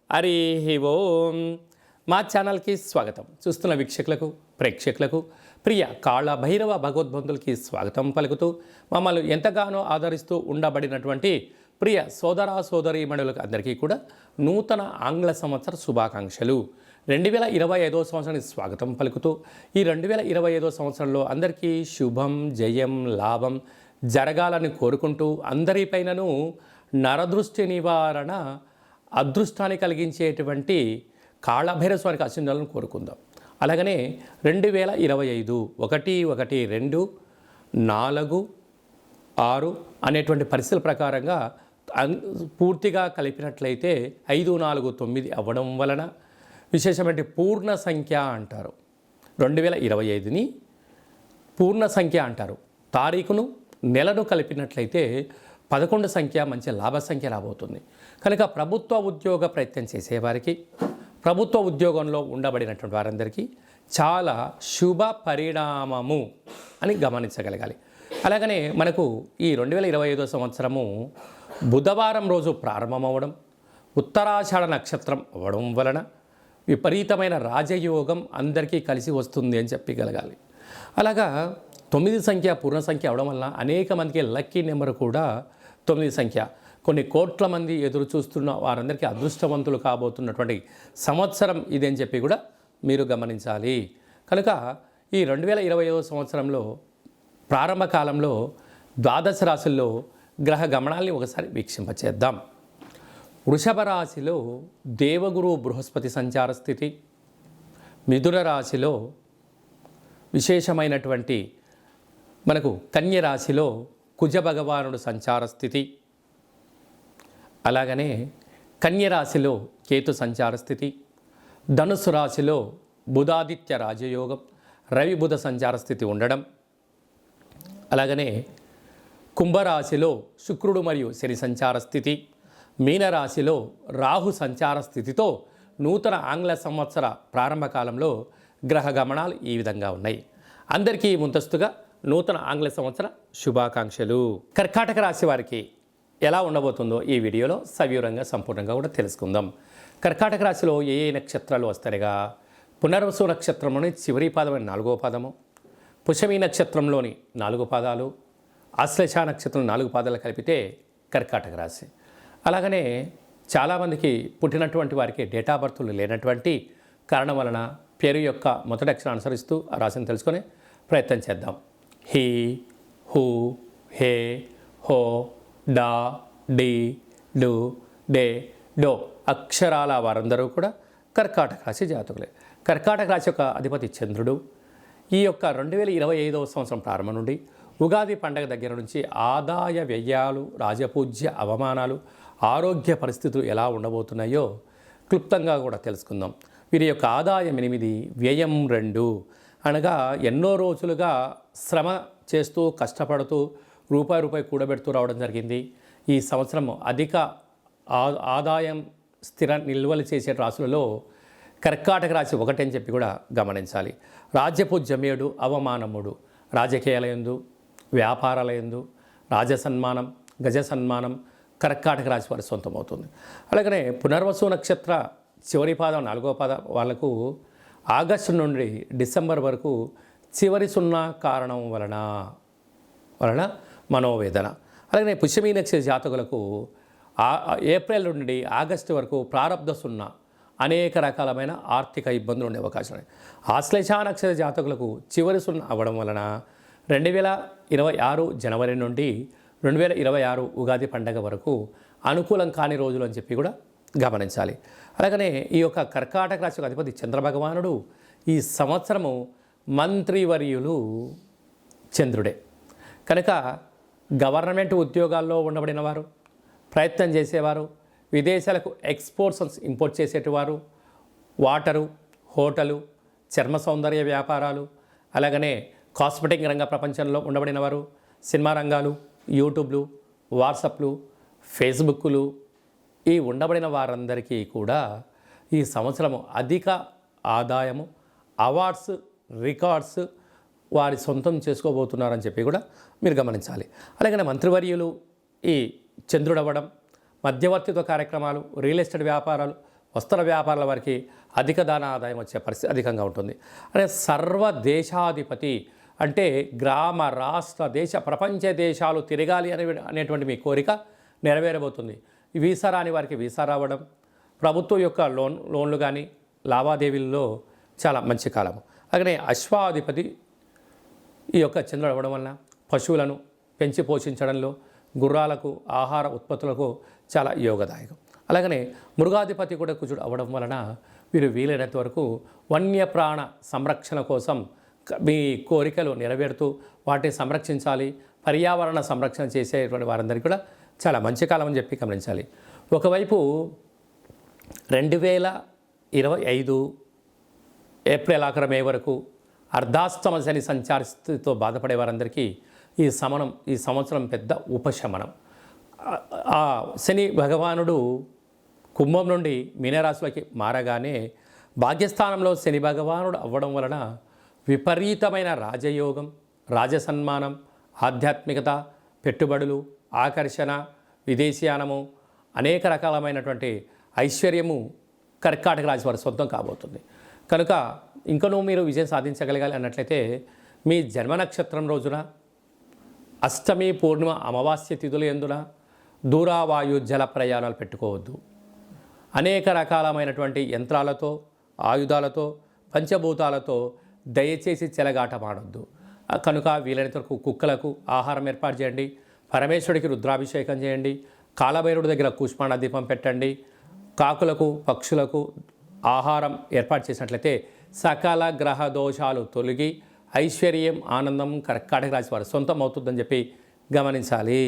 హరి ఓం. మా ఛానల్కి స్వాగతం. చూస్తున్న వీక్షకులకు ప్రేక్షకులకు ప్రియ కాళ భైరవ భగవద్బంధులకి స్వాగతం పలుకుతూ మమ్మల్ని ఎంతగానో ఆదరిస్తూ ఉండబడినటువంటి ప్రియ సోదర సోదరీమణులకు అందరికీ కూడా నూతన ఆంగ్ల సంవత్సర శుభాకాంక్షలు. 2025 సంవత్సరానికి స్వాగతం పలుకుతూ ఈ 2025 సంవత్సరంలో అందరికీ శుభం జయం లాభం జరగాలని కోరుకుంటూ అందరిపైనను నరదృష్టి నివారణ అదృష్టాన్ని కలిగించేటువంటి కాళభైరవ స్వామికి ఆశీర్వాదాలను కోరుకుందాం. అలాగనే 2025 1 1 2 4 6 అనేటువంటి పరిస్థితుల ప్రకారంగా పూర్తిగా కలిపినట్లయితే 5 4 9 అవ్వడం వలన విశేషమైన పూర్ణ సంఖ్య అంటారు. 2025ని పూర్ణ సంఖ్య అంటారు. తారీఖును నెలను కలిపినట్లయితే 11 సంఖ్య మంచి లాభ సంఖ్య రాబోతుంది. కనుక ప్రభుత్వ ఉద్యోగ ప్రయత్నం చేసేవారికి, ప్రభుత్వ ఉద్యోగంలో ఉండబడినటువంటి వారందరికీ చాలా శుభ పరిణామము అని గమనించగలగాలి. అలాగనే మనకు ఈ 2025 సంవత్సరము బుధవారం రోజు ప్రారంభమవ్వడం, ఉత్తరాషాఢ నక్షత్రం అవ్వడం వలన విపరీతమైన రాజయోగం అందరికీ కలిసి వస్తుంది అని చెప్పగలగాలి. అలాగా 9 సంఖ్య పూర్ణ సంఖ్య అవడం వల్ల అనేక మందికి లక్కీ నెంబర్ కూడా 9 సంఖ్య. కొన్ని కోట్ల మంది ఎదురు చూస్తున్న వారందరికీ అదృష్టవంతులు కాబోతున్నటువంటి సంవత్సరం ఇది అని చెప్పి కూడా మీరు గమనించాలి. కనుక ఈ 2025 సంవత్సరంలో ప్రారంభ కాలంలో ద్వాదశ రాశుల్లో గ్రహ గమనాల్ని ఒకసారి వీక్షింపచేద్దాం. వృషభ రాశిలో దేవగురు బృహస్పతి సంచార స్థితి, మిథున రాశిలో విశేషమైనటువంటి మనకు కన్య రాశిలో కుజ భగవానుడు సంచార స్థితి, అలాగనే కన్య రాశిలో కేతు సంచార స్థితి, ధనుసు రాశిలో బుధాదిత్య రాజయోగం రవి బుధ సంచార స్థితి ఉండడం, అలాగనే కుంభరాశిలో శుక్రుడు మరియు శని సంచార స్థితి, మీనరాశిలో రాహు సంచార స్థితితో నూతన ఆంగ్ల సంవత్సర ప్రారంభ కాలంలో గ్రహ గమనాలు ఈ విధంగా ఉన్నాయి. అందరికీ ముందస్తుగా నూతన ఆంగ్ల సంవత్సర శుభాకాంక్షలు. కర్కాటక రాశి వారికి ఎలా ఉండబోతుందో ఈ వీడియోలో సవివరంగా సంపూర్ణంగా కూడా తెలుసుకుందాం. కర్కాటక రాశిలో ఏ ఏ నక్షత్రాలు వస్తాయిగా, పునర్వసు నక్షత్రంలోని చివరి పాదమైన 4వ పాదము, పుష్యమి నక్షత్రంలోని 4 పాదాలు, ఆశ్లేష నక్షత్రం 4 పాదాలు కలిపితే కర్కాటక రాశి. అలాగనే చాలామందికి పుట్టినటువంటి వారికి డేటా బర్త్లు లేనటువంటి కారణం వలన పేరు యొక్క మొదటి అక్షరం అనుసరిస్తూ ఆ రాశిని తెలుసుకొని ప్రయత్నం చేద్దాం. హీ, హూ, హే, హో, డా, డి, డు, డే, డో అక్షరాల వారందరూ కూడా కర్కాటక రాశి జాతకులే. కర్కాటక రాశి యొక్క అధిపతి చంద్రుడు. ఈ యొక్క 2025 సంవత్సరం ప్రారంభం నుండి ఉగాది పండగ దగ్గర నుంచి ఆదాయ వ్యయాలు, రాజపూజ్య అవమానాలు, ఆరోగ్య పరిస్థితులు ఎలా ఉండబోతున్నాయో క్లుప్తంగా కూడా తెలుసుకుందాం. వీరి యొక్క ఆదాయం 8, వ్యయం 2 అనగా ఎన్నో రోజులుగా శ్రమ చేస్తూ కష్టపడుతూ రూపాయి కూడబెడుతూ రావడం జరిగింది. ఈ సంవత్సరం అధిక ఆదాయం స్థిర నిల్వలు చేసే రాశులలో కర్కాటక రాశి ఒకటి అని చెప్పి కూడా గమనించాలి. రాజ్యపూజ్యమేడు అవమానముడు, రాజకీయాలయందు, వ్యాపారాలయందు రాజసన్మానం, గజ సన్మానం కర్కాటక రాశి వారి సొంతమవుతుంది. అలాగనే పునర్వసు నక్షత్ర చివరి పాదం 4వ పాదం వాళ్లకు ఆగస్టు నుండి డిసెంబర్ వరకు చివరి 0 కారణం వలన మనోవేదన. అలాగే పుష్యమి నక్షత్ర జాతకులకు ఏప్రిల్ నుండి ఆగస్టు వరకు ప్రారంధ 0 అనేక రకాలమైన ఆర్థిక ఇబ్బందులు ఉండే అవకాశం ఉన్నాయి. ఆశ్లేష నక్షత్ర జాతకులకు చివరి 0 అవ్వడం వలన 2026 జనవరి నుండి 2026 ఉగాది పండగ వరకు అనుకూలం కాని రోజులు అని చెప్పి కూడా గమనించాలి. అలాగనే ఈ యొక్క కర్కాటక రాశి అధిపతి చంద్రభగవానుడు ఈ సంవత్సరము మంత్రివర్యులు చంద్రుడే. కనుక గవర్నమెంట్ ఉద్యోగాల్లో ఉండబడిన వారు, ప్రయత్నం చేసేవారు, విదేశాలకు ఎక్స్పోర్ట్స్ ఇంపోర్ట్ చేసేటివారు, వాటరు, హోటలు, చర్మ సౌందర్య వ్యాపారాలు, అలాగనే కాస్మెటిక్ రంగ ప్రపంచంలో ఉండబడిన వారు, సినిమా రంగాలు, యూట్యూబ్లు, వాట్సాప్లు, ఫేస్బుక్లు ఈ ఉండబడిన వారందరికీ కూడా ఈ సంవత్సరము అధిక ఆదాయము, అవార్డ్స్, రికార్డ్స్ వారి సొంతం చేసుకోబోతున్నారని చెప్పి కూడా మీరు గమనించాలి. అలాగే మంత్రివర్యులు ఈ చంద్రుడు అవ్వడం, మధ్యవర్తిత్వ కార్యక్రమాలు, రియల్ ఎస్టేట్ వ్యాపారాలు, వస్త్ర వ్యాపారాల వారికి అధిక ధన ఆదాయం వచ్చే పరిస్థితి అధికంగా ఉంటుంది. అంటే సర్వదేశాధిపతి అంటే గ్రామ, రాష్ట్ర, దేశ, ప్రపంచ దేశాలు తిరగాలి అనేటువంటి మీ కోరిక నెరవేరబోతుంది. వీసా రాని వారికి వీసా రావడం, ప్రభుత్వం యొక్క లోన్లు కానీ లావాదేవీల్లో చాలా మంచి కాలము. అలాగే అశ్వాధిపతి ఈ యొక్క చంద్రుడు అవ్వడం వలన పశువులను పెంచి పోషించడంలో, గుర్రాలకు ఆహార ఉత్పత్తులకు చాలా యోగదాయకం. అలాగనే మృగాధిపతి కూడా కుజుడు అవ్వడం వలన వీరు వీలైనంత వరకు వన్యప్రాణ సంరక్షణ కోసం మీ కోరికలు నెరవేరుతూ వాటిని సంరక్షించాలి, పర్యావరణ సంరక్షణ చేసేటువంటి వారందరికీ కూడా చాలా మంచి కాలం అని చెప్పి గమనించాలి. ఒకవైపు 2025 ఏప్రిల్ ఆఖరి మే వరకు అర్ధాష్టమ శని సంచార స్థితితో బాధపడే వారందరికీ ఈ సంవత్సరం పెద్ద ఉపశమనం. ఆ శని భగవానుడు కుంభం నుండి మీనరాశిలోకి మారగానే భాగ్యస్థానంలో శని భగవానుడు అవ్వడం వలన విపరీతమైన రాజయోగం, రాజసన్మానం, ఆధ్యాత్మికత, పెట్టుబడులు, ఆకర్షణ, విదేశీయానము, అనేక రకాలమైనటువంటి ఐశ్వర్యము కర్కాటక రాశి వారి సొంతం కాబోతుంది. కనుక ఇంకనూ మీరు విజయం సాధించగలగాలి అన్నట్లయితే మీ జన్మ నక్షత్రం రోజున అష్టమి, పూర్ణిమ, అమావాస్య తిథుల యందున దూరావాయు జల ప్రయాణాలు పెట్టుకోవద్దు. అనేక రకాలమైనటువంటి యంత్రాలతో, ఆయుధాలతో, పంచభూతాలతో దయచేసి చెలగాటమాడొద్దు. కనుక వీలైనంత వరకు కుక్కలకు ఆహారం ఏర్పాటు చేయండి, పరమేశ్వరుడికి రుద్రాభిషేకం చేయండి, కాలభైరుడి దగ్గర కూష్మాండ దీపం పెట్టండి, కాకులకు, పక్షులకు ఆహారం ఏర్పాటు చేసినట్లయితే సకల గ్రహ దోషాలు తొలగి ఐశ్వర్యం, ఆనందం కర్కాటక రాశి వారి సొంతం అవుతుందని చెప్పి గమనించాలి.